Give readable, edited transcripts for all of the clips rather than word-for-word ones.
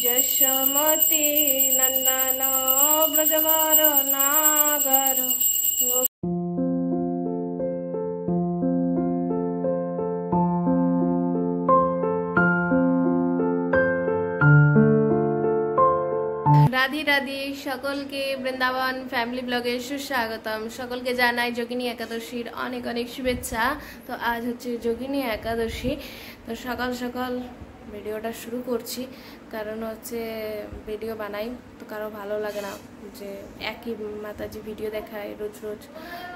যশোমতি নন্দন ব্রজবর নাগর। রাধে রাধে, সকলকে বৃন্দাবন ফ্যামিলি ব্লগে সুস্বাগতম। সকলকে জানাই যোগিনী একাদশীর অনেক অনেক শুভেচ্ছা। তো আজ হচ্ছে যোগিনী একাদশী। তো সকাল সকাল ভিডিওটা শুরু করছি, কারণ হচ্ছে ভিডিও বানাই তো কারো ভালো লাগে না যে একই মাতাজি ভিডিও দেখায় রোজ রোজ।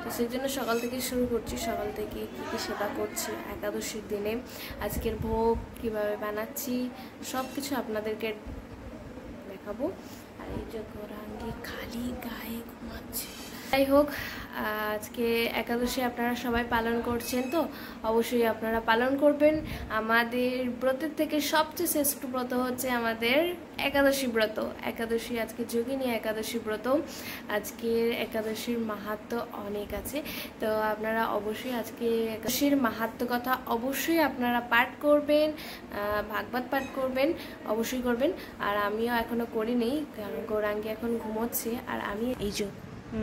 তো সেই জন্য সকাল থেকে শুরু করছি। সকাল থেকে কী কী সেবা করছি একাদশীর দিনে, আজকের ভোগ কীভাবে বানাচ্ছি সব কিছু আপনাদেরকে দেখাবো। আর এই যে গৌরাঙ্গী খালি গায়ে ঘুমাচ্ছে। যাই হোক, আজকে একাদশী আপনারা সবাই পালন করছেন, তো অবশ্যই আপনারা পালন করবেন। আমাদের ব্রতের থেকে সবচেয়ে শ্রেষ্ঠ ব্রত হচ্ছে আমাদের একাদশী ব্রত। একাদশী আজকে যোগিনী একাদশী ব্রত। আজকের একাদশীর মাহাত্ম্য অনেক আছে, তো আপনারা অবশ্যই আজকে একাদশীর মাহাত্ম্য কথা অবশ্যই আপনারা পাঠ করবেন, ভাগবত পাঠ করবেন, অবশ্যই করবেন। আর আমিও এখনো করিনি, কারণ গৌরাঙ্গী এখন ঘুমোচ্ছে। আর আমি এই যে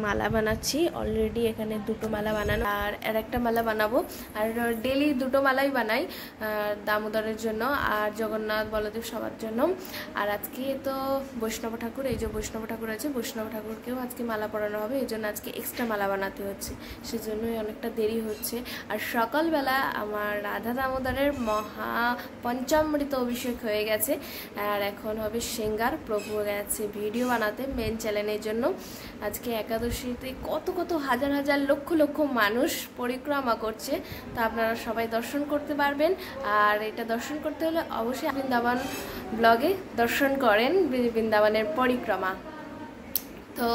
মালা বানাচ্ছি, অলরেডি এখানে দুটো মালা বানানো আর একটা মালা বানাবো। আর ডেলি দুটো মালাই বানাই, দামোদরের জন্য আর জগন্নাথ বলদেব সবার জন্য। আর আজকে তো বৈষ্ণব ঠাকুর, এই যে বৈষ্ণব ঠাকুর আছে, বৈষ্ণব ঠাকুরকেও আজকে মালা পরানো হবে, এই জন্য আজকে এক্সট্রা মালা বানাতে হচ্ছে, সেজন্যই অনেকটা দেরি হচ্ছে। আর সকালবেলা আমার রাধা দামোদরের মহা পঞ্চামৃত অভিষেক হয়ে গেছে, আর এখন হবে সিঙ্গার। প্রভু গেছে ভিডিও বানাতে মেন চ্যানেলের জন্য। আজকে একাদশীতে কত কত হাজার হাজার লক্ষ লক্ষ মানুষ পরিক্রমা করছে, তো আপনারা সবাই দর্শন করতে পারবেন। আর এটা দর্শন করতে হলে অবশ্যই বৃন্দাবন ব্লগে দর্শন করেন বৃন্দাবনের পরিক্রমা। তো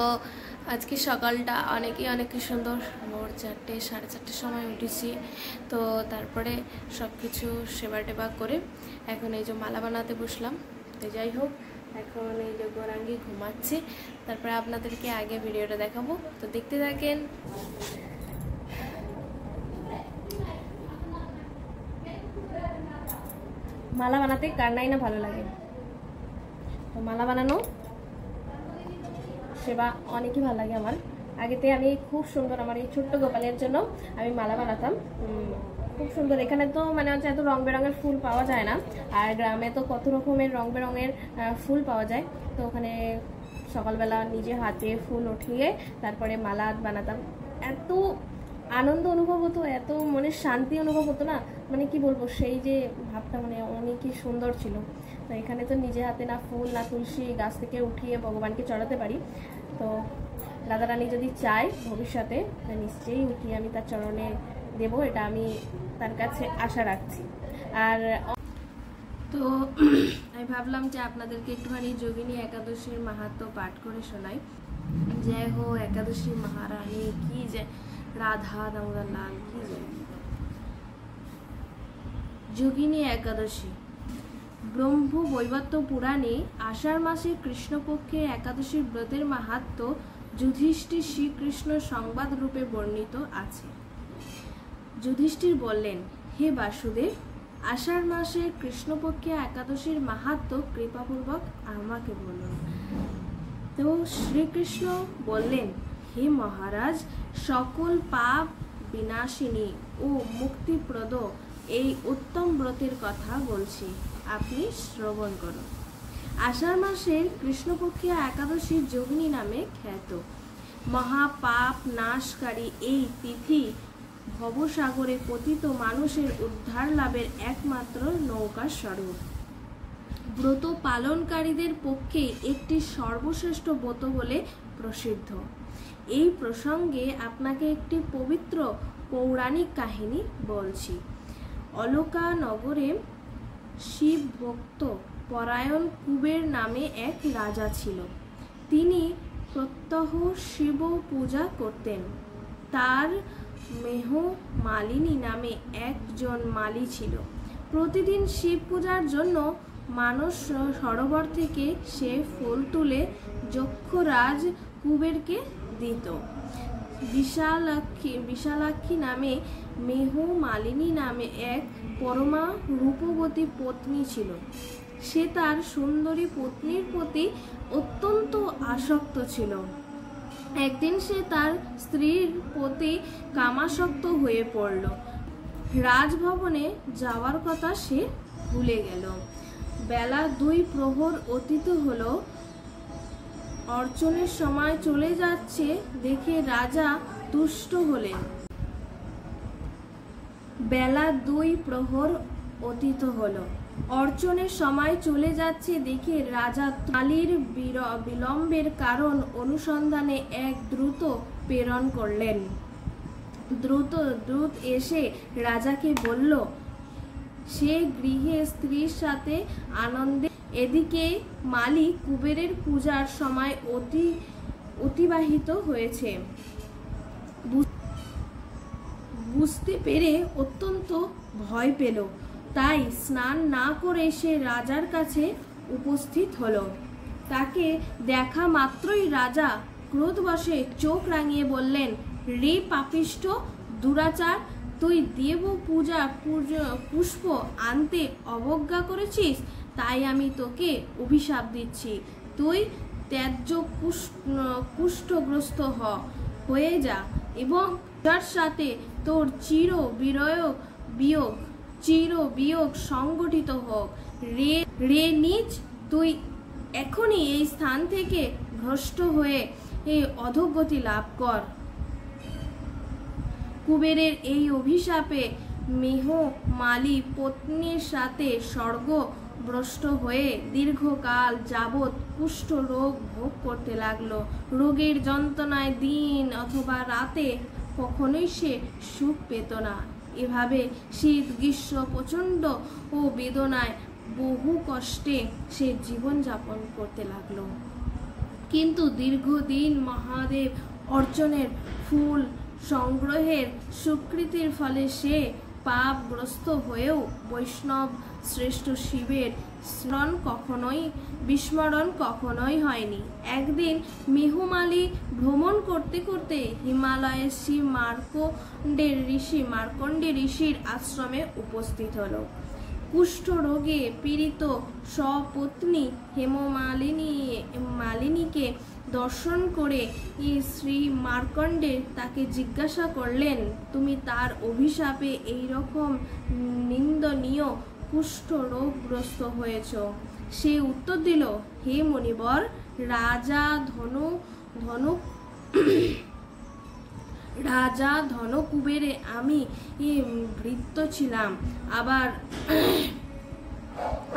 আজকে সকালটা অনেক সুন্দর, ভোর 4টে 4:30 সময় উঠেছি। তো তারপরে সব কিছু সেবা টেবা করে এখন এই যে মালা বানাতে বসলাম। তো যাই হোক, এখন এই যে গৌরাঙ্গী ঘুমাচ্ছে, তারপরে আপনাদেরকে আগে ভিডিওটা দেখাবো, তো দেখতে থাকেন। মালা বানাতে কার নাই না ভালো লাগে, তো মালা বানানো সেবা অনেকই ভালো লাগে আমার। আগেতে আমি খুব সুন্দর আমার এই ছোট্ট গোপালের জন্য আমি মালা বানাতাম, খুব সুন্দর। এখানে তো মানে হচ্ছে এত রং বেরঙের ফুল পাওয়া যায় না, আর গ্রামে তো কত রকমের রং বেরঙের ফুল পাওয়া যায়। তো ওখানে সকালবেলা নিজে হাতে ফুল উঠিয়ে তারপরে মালা বানাতাম। এত আনন্দ অনুভব হতো, এত মনে শান্তি অনুভব হতো না, মানে কি বলবো, সেই যে ভাবটা মানে অনেকই সুন্দর ছিল। তো এখানে তো নিজে হাতে না ফুল না তুলসী গাছ থেকে উঠিয়ে ভগবানকে চড়াতে পারি। তো রাধারানী যদি চায় ভবিষ্যতে, নিশ্চয়ই উঠিয়ে আমি তার চরণে দেব, এটা আমি তার কাছে আশা রাখছি। আর তো আমি ভাবলাম যে আপনাদেরকে একটুখানি যোগিনী একাদশীর মাহাত্ম্য পাঠ করে শোনাই। জয় হো একাদশী মহারানী কি জয়, রাধা দামোদর লাল কি জয়। যোগিনী একাদশী। ব্রহ্ম বৈবর্ত পুরাণে আষাঢ় মাসে কৃষ্ণপক্ষে একাদশীর ব্রতের মাহাত্ম্য যুধিষ্ঠির শ্রীকৃষ্ণ সংবাদ রূপে বর্ণিত আছে। যুধিষ্ঠির বললেন, হে বাসুদেব, আষাঢ় মাসে কৃষ্ণপক্ষে একাদশীর মাহাত্ম্য কৃপাপূর্বক আমাকে বলুন। তো শ্রীকৃষ্ণ বললেন, হে মহারাজ, সকল পাপ বিনাশিনী ও মুক্তিপ্রদ এই উত্তম ব্রতের কথা বলছি, আপনি শ্রবণ করুন। আষাঢ় মাসের কৃষ্ণপক্ষীয় একাদশী যোগিনী নামে খ্যাত। মহাপাপ নাশকারী এই তিথি ভবসাগরে পতিত মানুষের উদ্ধার লাভের একমাত্র নৌকা স্বরূপ। ব্রত পালনকারীদের পক্ষে একটি সর্বশ্রেষ্ঠ ব্রত বলে প্রসিদ্ধ। এই প্রসঙ্গে আপনাকে একটি পবিত্র পৌরাণিক কাহিনী বলছি। অলকা নগরে শিব ভক্ত পরায়ণ কুবের নামে এক রাজা ছিল। তিনি প্রত্যহ শিব পূজা করতেন। তার মেহ মালিনী নামে একজন মালি ছিল। প্রতিদিন শিব পূজার জন্য মানস সরোবর থেকে সে ফুল তুলে যক্ষরাজ কুবেরকে দিত। বিশালাক্ষী নামে মেহ মালিনী নামে এক পরমা রূপবতী পত্নী ছিল। সে তার সুন্দরী পত্নীর প্রতি অত্যন্ত আসক্ত ছিল। একদিন সে তার স্ত্রীর প্রতি কামাসক্ত হয়ে পড়ল। রাজভবনে যাওয়ার কথা সে ভুলে গেল। বেলা 2 প্রহর অতীত হলো। অর্চনের সময় চলে যাচ্ছে দেখে রাজা তুষ্ট হলেন। বেলা 2 প্রহর অতীত হলো। অর্চনের সময় চলে যাচ্ছে দেখে রাজা মালির বিলম্বের কারণ অনুসন্ধানে এক দ্রুত প্রেরণ করলেন। দ্রুত এসে রাজাকে বলল সে গৃহে স্ত্রীর সাথে আনন্দে। এদিকে মালি কুবেরের পূজার সময় অতিবাহিত হয়েছে। বুঝতে পেরে অত্যন্ত ভয় পেল। তাই স্নান না করে সে রাজার কাছে উপস্থিত হলো। তাকে দেখা মাত্রই রাজা ক্রোধবশে চোখ রাঙিয়ে বললেন, রে পাপিষ্ঠ দুরাচার, তুই দেব পূজা পুষ্প আনতে অবজ্ঞা করেছিস, তাই আমি তোকে অভিশাপ দিচ্ছি। তুই ত্যায্য কুষ্ঠগ্রস্ত হয়ে যা এবং তার সাথে তোর চির বিয়োগ সংগঠিত হোক। রে নিজ, তুই এখনই এই স্থান থেকে ভ্রষ্ট হয়ে এই অধোগতি লাভ কর। কুবেরের এই অভিশাপে মেহমালি পত্নীর সাথে স্বর্গভ্রষ্ট হয়ে দীর্ঘকাল যাবৎ কুষ্ঠ রোগ ভোগ করতে লাগলো। রোগের যন্ত্রণায় দিন অথবা রাতে কখনোই সে সুখ পেত না। এভাবে শীত গ্রীষ্ম প্রচণ্ড ও বেদনায় বহু কষ্টে সে জীবনযাপন করতে লাগলো। কিন্তু দীর্ঘদিন মহাদেব অর্চনের ফুল সংগ্রহের স্বীকৃতির ফলে সে পাপগ্রস্ত হয়েও বৈষ্ণব শ্রেষ্ঠ শিবের বিস্মরণ কখনোই হয়নি। একদিন মেহমালি ভ্রমণ করতে করতে হিমালয়ের শিব মার্কণ্ডে ঋষির আশ্রমে উপস্থিত হলো। কুষ্ঠ রোগে পীড়িত সপত্নী হেমমালিনীকে দর্শন করে শ্রী মার্কণ্ডে তাকে জিজ্ঞাসা করলেন, তুমি তার অভিশাপে এইরকম নিন্দনীয় কুষ্ঠ রোগগ্রস্ত হয়েছ। সে উত্তর দিল, হে মণিবর, রাজা ধনকুবেরে আমি ভৃত্য ছিলাম।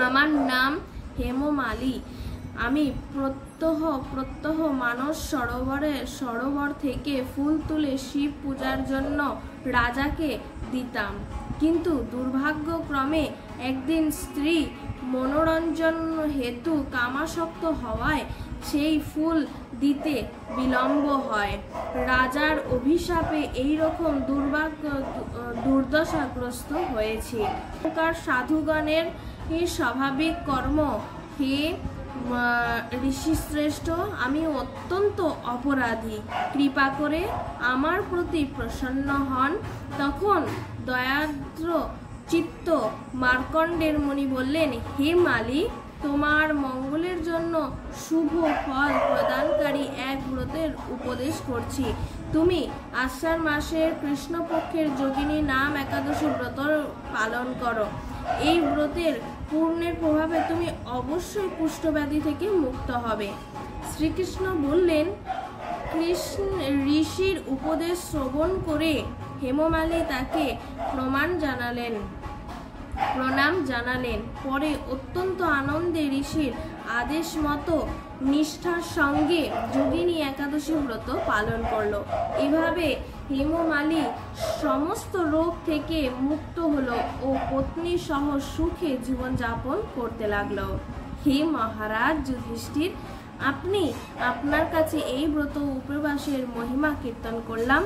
আমার নাম হেমমালি। আমি প্রত্যহ মানস সরোবর থেকে ফুল তুলে শিব পূজার জন্য রাজাকে দিতাম। কিন্তু দুর্ভাগ্যক্রমে একদিন স্ত্রী মনোরঞ্জন হেতু কামাসক্ত হওয়ায় সেই ফুল দিতে বিলম্ব হয়। রাজার অভিশাপে এইরকম দুর্দশাগ্রস্ত হয়েছি। সাধুগণের স্বাভাবিক কর্ম। হে ঋষিশ্রেষ্ঠ, আমি অত্যন্ত অপরাধী, কৃপা করে আমার প্রতি প্রসন্ন হন। তখন দয়ার্দ্র চিত্ত মার্কণ্ডের মুনি বললেন, হে মালি, তোমার মঙ্গলের জন্য শুভ ফল প্রদানকারী এক ব্রতের উপদেশ করছি। তুমি আষাঢ় মাসের কৃষ্ণপক্ষের যোগিনী নাম একাদশী ব্রত পালন করো। এই ব্রতের পূর্ণের প্রভাবে তুমি অবশ্যই কুষ্ঠব্যাধি থেকে মুক্ত হবে। শ্রীকৃষ্ণ বললেন। ঋষির উপদেশ শ্রবণ করে হেমমালি তাকে প্রণাম জানালেন। পরে অত্যন্ত আনন্দে ঋষির আদেশ মতো নিষ্ঠার সঙ্গে যোগিনী একাদশী ব্রত পালন করল। এভাবে হেমমালি সমস্ত রোগ থেকে মুক্ত হলো ও পত্নী সহ সুখে জীবনযাপন করতে লাগলো। হে মহারাজ যুধিষ্ঠির, আপনার কাছে এই ব্রত উপবাসের মহিমা কীর্তন করলাম।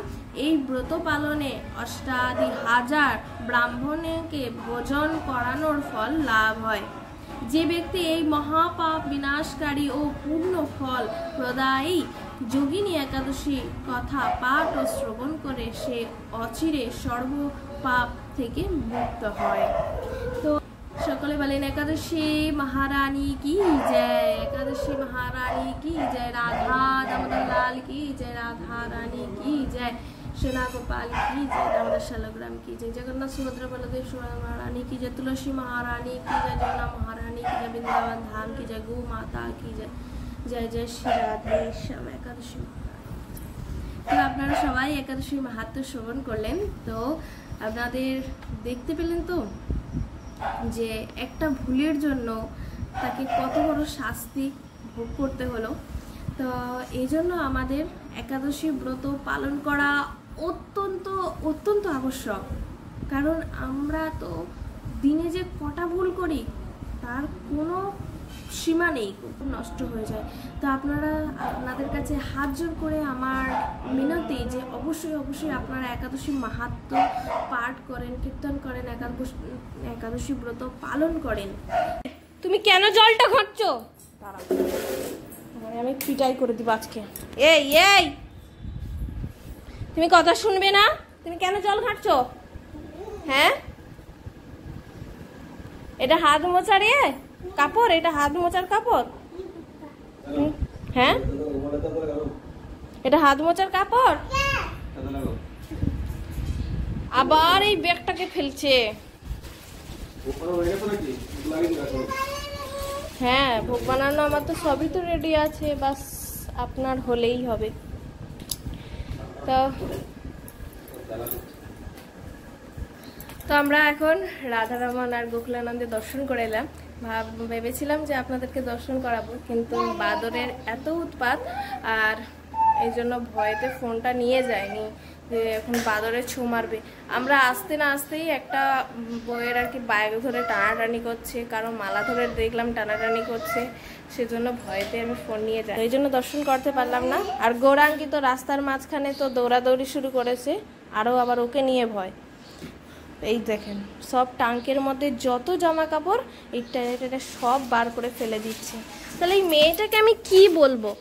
এই ব্রত পালনে অষ্টাদী হাজার ব্রাহ্মণকে ভোজন করানোর ফল লাভ হয়। যে ব্যক্তি এই মহাপাপ বিনাশকারী ও পূর্ণ ফল প্রদায়ী যোগিনী একাদশী কথা পাঠ ও শ্রবণ করে সে অচিরে সর্বপাপ থেকে মুক্ত হয়। তো সকলে বলেন একাদশী মহারানী কি জয়, একাদশী মহারানী কি জয়, রাধা দামোদর লাল কি জয়, রাধা রানী কি জয়, সোনা গোপাল কি জয়, দামোদর শালগ্রাম কি জয়, জগন্নাথ সুভদ্রা বলদেব সুভদ্রা মহারানী কি জয়, তুলসী মহারানী কি জয়, যमुना মহারানী কি জয়, বৃন্দাবন ধাম কি জয়, গौ माता কি জয়, জয় জয় শ্রী রাধে শ্যাম। একাদশী তো আপনারা সবাই একাদশীর মাহাত্ম্য শ্রবণ করলেন, তো আপনাদের দেখতে পেলেন তো যে একটা ভুলের জন্য তাকে কত বড় শাস্তি ভোগ করতে হলো। তো এই জন্য আমাদের একাদশী ব্রত পালন করা অত্যন্ত অত্যন্ত আবশ্যক, কারণ আমরা তো দিনে যে কটা ভুল করি তার কোনো সীমা নেই, নষ্ট হয়ে যায়। তো আপনাদের কাছে হাত জোর করে আমার মিনতি যে অবশ্যই অবশ্যই আপনারা একাদশী মাহাত্ম্য পাঠ করেন, কীর্তন করেন, একাদশী ব্রত পালন করেন। তুমি কেন জলটা ঘাঁটছো? আমি পিটাই করে দিব আজকে। এই এই তুমি কথা শুনবে না? তুমি কেন জল ঘাঁটছো? হ্যাঁ, এটা হাত মোছার কাপড়, এটা হাত মোছার কাপড়। হ্যাঁ, এটা হাত মোছার কাপড়। আবার এই ব্যাগটাকে ফেলছে। হ্যাঁ, ভোগ বানানো আমার তো সবই তো রেডি আছে, বাস আপনার হলেই হবে। তো আমরা এখন রাধারমন আর গোকুলানন্দে দর্শন করে এলাম। ভেবেছিলাম যে আপনাদেরকে দর্শন করাবো, কিন্তু বাদরের এত উৎপাত আর এই জন্য ভয়েতে ফোনটা নিয়ে যায়নি, যে এখন বাদরে ছো মারবে। আমরা আসতে না আসতেই একটা বইয়ের আর কি ব্যাগ ধরে টানাটানি করছে, কারণ মালা ধরে দেখলাম টানাটানি করছে, সেজন্য ভয়েতে আমি ফোন নিয়ে যাই, এই জন্য দর্শন করতে পারলাম না। আর গৌরাঙ্গী তো রাস্তার মাঝখানে তো দৌড়াদৌড়ি শুরু করেছে, আরও আবার ওকে নিয়ে ভয়। এই দেখেন সব টাঙ্কের মধ্যে যত জামা কাপড় এটা সব বার করে ফেলে দিচ্ছে। তাহলে এই মেয়েটাকে আমি কি বলবো?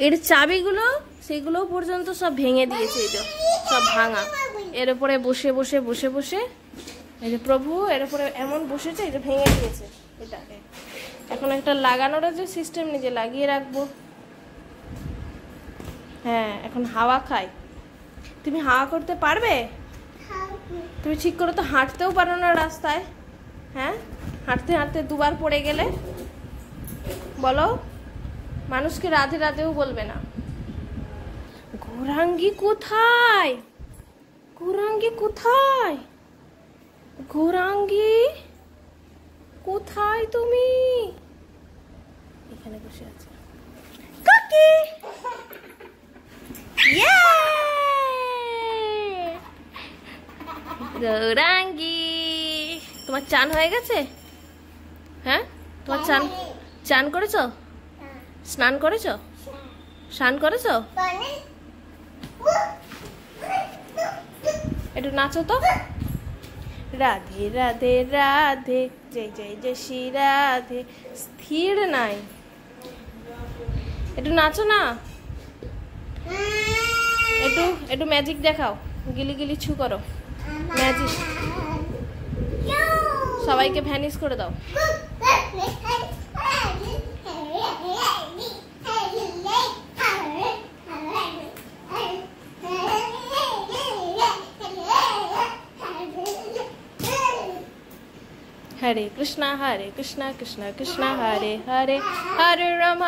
এর চাবিগুলো সেগুলো পর্যন্ত সব ভেঙে দিয়েছে, এই যে সব ভাঙা। এর উপরে বসে বসে বসে বসে এই যে প্রভু এর উপরে এমন বসেছে, এই যে ভেঙে দিয়েছে এটাকে। এখন একটা লাগানোর যে সিস্টেম নিজে লাগিয়ে রাখবো। হ্যাঁ, এখন হাওয়া খাই। তুমি হাওয়া করতে পারবে? তুমি ঠিক করে তো হাঁটতেও পারো না রাস্তায়। হ্যাঁ, হাঁটতে হাঁটতে দুবার পড়ে গেলে বলো, মানুষকে রাধে রাধেও বলবে না। গৌরাঙ্গী কোথায়? গৌরাঙ্গী কোথায়? গৌরাঙ্গী কোথায় তুমি? এখানে বসে আছে। কাকি গৌরাঙ্গী, তোমার চান হয়ে গেছে? হ্যাঁ, তোমার চান করেছো? স্নান করেছো? স্নান করেছো? একটু নাচো তো। রাধে রাধে রাধে, জয় জয় জয় শ্রী রাধে। স্থির নাই, একটু নাচো না। একটু একটু ম্যাজিক দেখাও, গিলি গিলি ছু করো ম্যাজিক, সবাইকে ভ্যানিশ করে দাও। হরে কৃষ্ণ কৃষ্ণ কৃষ্ণ হরে হরে, হরে রাম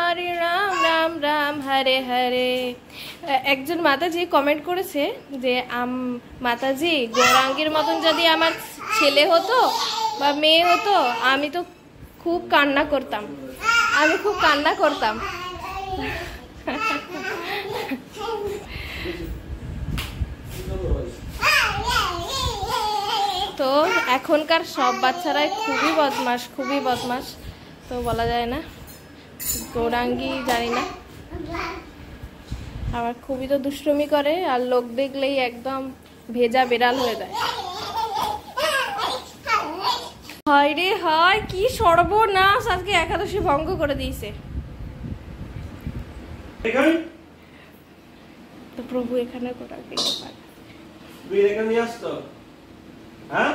রাম রাম হরে হরে। একজন মাতাজি কমেন্ট করেছে যে মাতাজি, গৌরাঙ্গীর মতন যদি আমার ছেলে হতো বা মেয়ে হতো, আমি তো খুব কান্না করতাম, আমি খুব কান্না করতাম। তো এখনকার সব বাচ্চারাই খুবই বদমাস, খুবই বদমাস, তো বলা যায় না। গৌরাঙ্গী জানি না, আবার খুবই তো দুষ্টুমি করে, আর লোক দেখলেই একদম ভেজা বেড়াল হয়ে যায়। হয় রে হয়, কি সর্বনাশ, আজকে একাদশী ভঙ্গ করে দিয়েছে। তো প্রভু এখানে গৌরাঙ্গী হ্যাঁ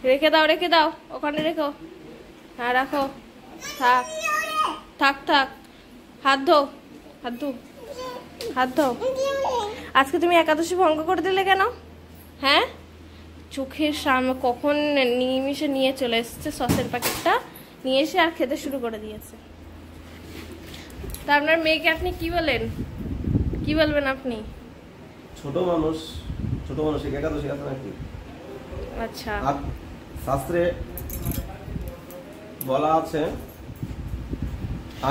রেখে দাও, রেখে দাও, ওখানে রেখো। হ্যাঁ রাখো, থাক থাক থাক। হাত ধো, হাত ধো, হাত ধো। আজকে তুমি একাদশী ভঙ্গ করে দিলে কেন? হ্যাঁ, চোখের সামনে কখন নিমিষে নিয়ে চলে এসেছে সসের প্যাকেটটা, নিয়ে এসে আর খেতে শুরু করে দিয়েছে। তা আপনার মেয়েকে আপনি কি বলেন, কি বলবেন আপনি? ছোট মানুষ, ছোট মানুষ একাদশী আছে নাকি? আচ্ছা, শাস্ত্রে বলা আছে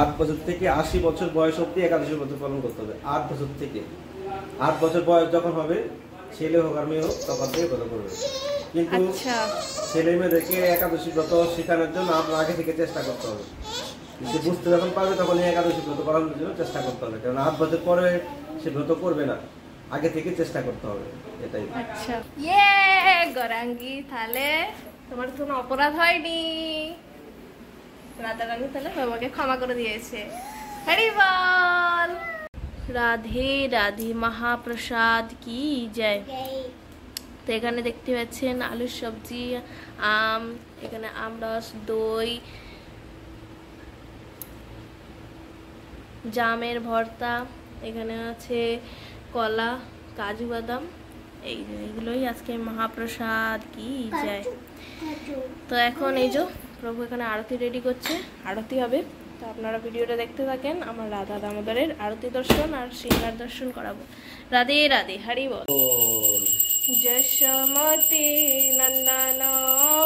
8 বছর থেকে 80 বছর বয়স অব্দি একাদশী ব্রত পালন করতে হবে। 8 বছর থেকে 8 বছর বয়স যখন হবে, ছেলে হোক আর মেয়ে হোক, তখন থেকে ব্রত করবে। কিন্তু ছেলে মেয়েদেরকে একাদশী ব্রত শেখানোর জন্য আপনার আগে থেকে চেষ্টা করতে হবে। সে বুঝতে যখন পারবে তখন এই একাদশী ব্রত পালনের জন্য চেষ্টা করতে হবে, কারণ 8 বছর পরে সে ব্রত করবে না, আগে থেকে চেষ্টা করতে হবে, এটাই। আচ্ছা, ইয়ে গরাঙ্গি, তাহলে তোমার কোনো অপরাধ হয়নি। রাধা রানী তাহলে বাবাকে ক্ষমা করে দিয়েছে। হরি বল। রাধে রাধে, মহাপ্রসাদ কি জয়। তো এখানে দেখতে পাচ্ছেন আলুর সবজি, আম, এখানে আমরস, দই, জামের ভর্তা, এখানে আছে কলা, কাজু বাদাম, এইগুলোই আজকে মহাপ্রসাদ কি যায়। তো এখন এই যে প্রভু এখানে আরতি রেডি করছে, আরতি হবে। তো আপনারা ভিডিওটা দেখতে থাকেন, আমার রাধা দামোদরের আরতি দর্শন আর সিংহার দর্শন করাবো। রাধে রাধে, হরি বল। যশোমতি নন্দন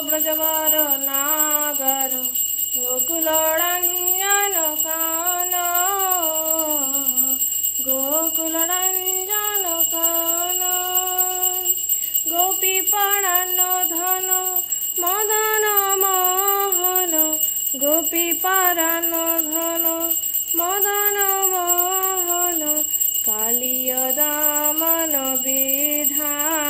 ব্রজবর নাগর গোকুল রঞ্জন কান, গোকুল রঞ্জন কান, গোপী পাড়ান ধন মদন মোহন, গোপী পাড়ান ধন মদন মোহন, কালিয় দামন বিধান,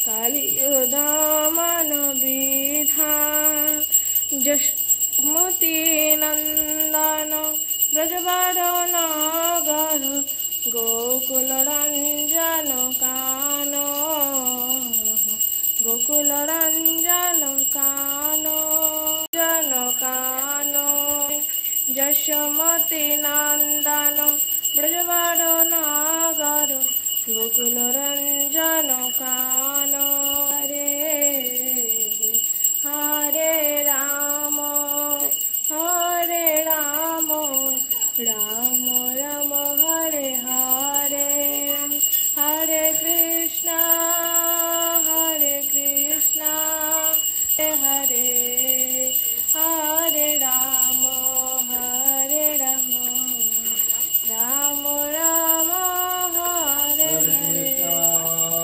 কালিয় দামন বিধান। যশোমতি নন্দন ব্রজবর নাগর গোকুল রঞ্জন কান, গোকুল রঞ্জন কান, জন কান। যশোমতি নন্দন ব্রজবর নাগর গোকুল রঞ্জন কান। হরে হরে রাম, হরে রাম, রাম রাম হরে হরে, হরে কৃষ্ণ, হরে কৃষ্ণ, হরে হরে রাম, হরে রাম, রাম রাম হরে হরে।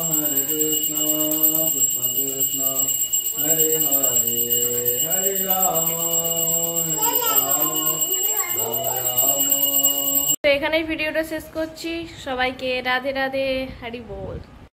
হরে কৃষ্ণ, কৃষ্ণ কৃষ্ণ, হরে হরে, হরে রাম, হরে রাম, রাম রাম। তো এখানেই ভিডিওটা শেষ করছি। সবাইকে রাধে রাধে, হরি বল।